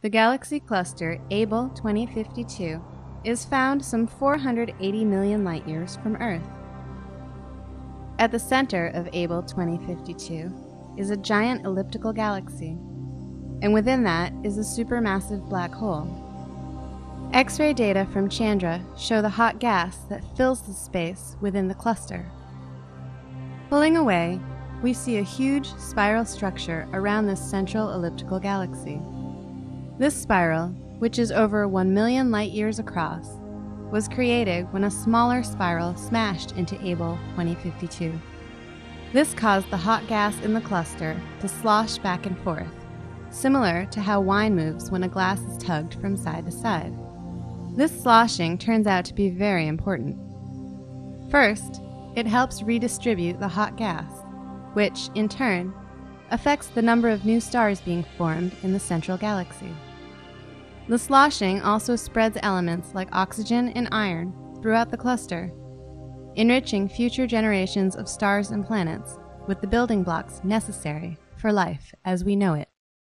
The galaxy cluster Able 2052 is found some 480 million light-years from Earth. At the center of Able 2052 is a giant elliptical galaxy, and within that is a supermassive black hole. X-ray data from Chandra show the hot gas that fills the space within the cluster. Pulling away, we see a huge spiral structure around this central elliptical galaxy. This spiral, which is over 1 million light-years across, was created when a smaller spiral smashed into Able 2052. This caused the hot gas in the cluster to slosh back and forth, similar to how wine moves when a glass is tugged from side to side. This sloshing turns out to be very important. First, it helps redistribute the hot gas, which, in turn, affects the number of new stars being formed in the central galaxy. The sloshing also spreads elements like oxygen and iron throughout the cluster, enriching future generations of stars and planets with the building blocks necessary for life as we know it.